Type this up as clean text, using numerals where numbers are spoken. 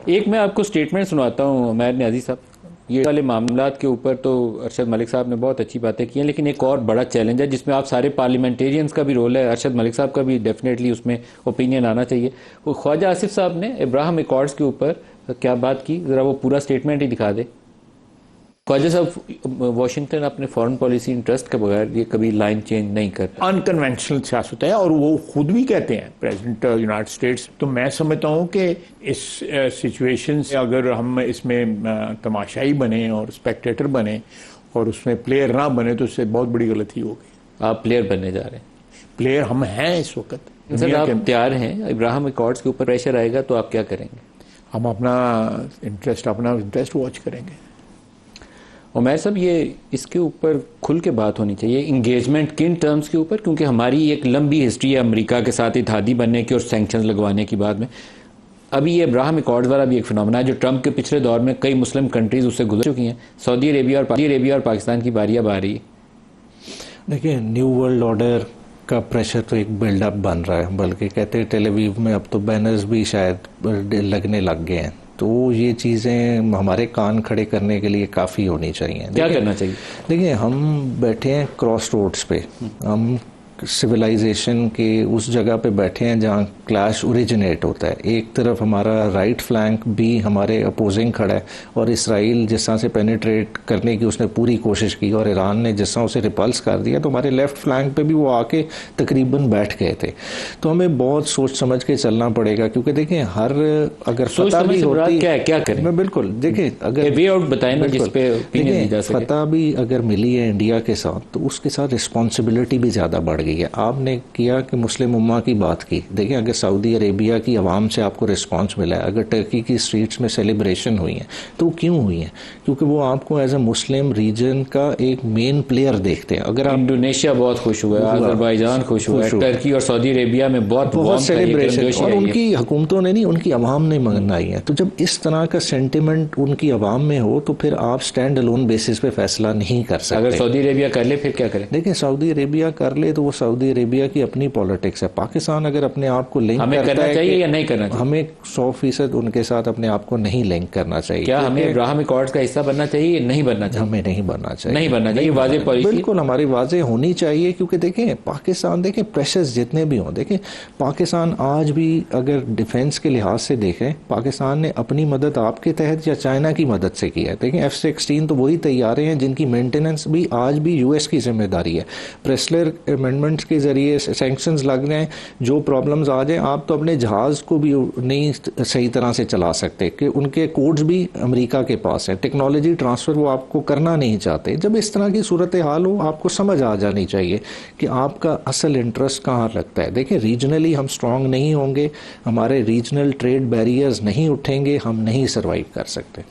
एक मैं आपको स्टेटमेंट सुनाता हूँ उमैर न्याजी साहब। ये वाले मामलात के ऊपर तो अरशद मलिक साहब ने बहुत अच्छी बातें की हैं, लेकिन एक और बड़ा चैलेंज है जिसमें आप सारे पार्लियामेंटेरियंस का भी रोल है, अरशद मलिक साहब का भी डेफिनेटली उसमें ओपिनियन आना चाहिए। वो ख्वाजा आसिफ साहब ने इब्राहिम एकॉर्ड्स के ऊपर क्या बात की, ज़रा वो पूरा स्टेटमेंट ही दिखा दे। ख्वाजा साहब, वाशिंगटन अपने फॉरेन पॉलिसी इंटरेस्ट के बगैर ये कभी लाइन चेंज नहीं करता। अनकन्वेंशनल सियासत है और वो खुद भी कहते हैं प्रेसिडेंट यूनाइटेड स्टेट्स। तो मैं समझता हूँ कि इस सिचुएशन से अगर हम इसमें तमाशाई बने और स्पेक्टेटर बने और उसमें प्लेयर ना बने तो उससे बहुत बड़ी गलती होगी। आप प्लेयर बनने जा रहे हैं? प्लेयर हम हैं इस वक्त। सर आप तैयार हैं? इब्राहिम एकॉर्ड्स के ऊपर प्रेशर आएगा तो आप क्या करेंगे? हम अपना इंटरेस्ट वॉच करेंगे। उमैर साहब, ये इसके ऊपर खुल के बात होनी चाहिए इंगेजमेंट किन टर्म्स के ऊपर, क्योंकि हमारी एक लंबी हिस्ट्री है अमेरिका के साथ इत्तेहादी बनने की और सैंक्शंस लगवाने की। बाद में अभी ये इब्राहिम एकॉर्ड्स वाला भी एक फिनोमेना है जो ट्रंप के पिछले दौर में कई मुस्लिम कंट्रीज उससे गुजर चुकी हैं। सऊदी अरेबिया और पाकिस्तान की बारी अब आ रही है। देखिए, न्यू वर्ल्ड ऑर्डर का प्रेशर तो एक बिल्डअप बन रहा है, बल्कि कहते हैं टेल अवीव में अब तो बैनर्स भी शायद लगने लग गए हैं। तो ये चीज़ें हमारे कान खड़े करने के लिए काफ़ी होनी चाहिए। क्या करना चाहिए? देखिए, हम बैठे हैं क्रॉस रोड्स पे, हम सिविलाइजेशन के उस जगह पे बैठे हैं जहाँ क्लैश ओरिजिनेट होता है। एक तरफ हमारा राइट फ्लैंक भी हमारे अपोजिंग खड़ा है और इसराइल जिस तरह से पेनिट्रेट करने की उसने पूरी कोशिश की और ईरान ने जिस तरह उसे रिपल्स कर दिया, तो हमारे लेफ्ट फ्लैंक पे भी वो आके तकरीबन बैठ गए थे। तो हमें बहुत सोच समझ के चलना पड़ेगा, क्योंकि देखिए हर अगर फतह भी होती है, क्या करें? मैं बिल्कुल, देखिए अगर वे आउट बताएं ना जिस पे फतह भी अगर मिली है इंडिया के साथ, तो उसके साथ रिस्पॉन्सिबिलिटी भी ज़्यादा बढ़ गई है। आपने किया कि मुस्लिम उम्मा की बात की। देखिए, अगर सऊदी अरेबिया की आवाम से आपको रिस्पांस मिला है, अगर टर्की की स्ट्रीट्स में सेलिब्रेशन हुई है, तो क्यों हुई है? क्योंकि वो आपको एज ए मुस्लिम रीजन का एक मेन प्लेयर देखते हैं। अगर आप इंडोनेशिया बहुत खुश हुआ है, अजरबैजान खुश हुआ है, टर्की और सऊदी अरेबिया में बहुत सेलिब्रेशन, और उनकी हुकूमतों ने नहीं, उनकी आवाम ने मनाई है। तो जब इस तरह का सेंटिमेंट उनकी आवाम में हो तो फिर आप स्टैंड अलोन बेसिस पे फैसला नहीं कर सकते। अगर सऊदी अरेबिया कर ले फिर क्या करें? देखिए, सऊदी अरेबिया कर ले तो वो सऊदी अरेबिया की अपनी पॉलिटिक्स है। पाकिस्तान अगर अपने आप को लिंक करता है, चाहिए या नहीं करना चाहिए? हमें 100% उनके साथ अपने आप को नहीं लिंक करना चाहिए। क्या हमें इब्राहिम एकॉर्ड्स का हिस्सा बनना चाहिए या नहीं बनना चाहिए? हमें नहीं बनना चाहिए। नहीं बनना चाहिए, वाज़ेह पॉलिसी बिल्कुल हमारी वाज़ेह होनी चाहिए। क्योंकि देखें, पाकिस्तान, देखें प्रेशर्स जितने भी हों, देखें पाकिस्तान आज भी अगर डिफेंस के लिहाज से देखें, पाकिस्तान ने अपनी मदद आपके तहत या चाइना की मदद से की है। देखें F-16 तो वही तैयारे हैं जिनकी मेंटेनेंस भी आज भी यूएस की जिम्मेदारी है। प्रेस्लर अमेंडमेंट्स के जरिए सैंक्शंस लग जाएं, जो प्रॉब्लम्स आ जाएं, आप तो अपने जहाज़ को भी नहीं सही तरह से चला सकते कि उनके कोड्स भी अमेरिका के पास है। टेक्नोलॉजी ट्रांसफ़र वो आपको करना नहीं चाहते। जब इस तरह की सूरत हाल हो, आपको समझ आ जानी चाहिए कि आपका असल इंटरेस्ट कहाँ लगता है। देखिए, रीजनली हम स्ट्रांग नहीं होंगे, हमारे रीजनल ट्रेड बैरियर्स नहीं उठेंगे, हम नहीं सर्वाइव कर सकते।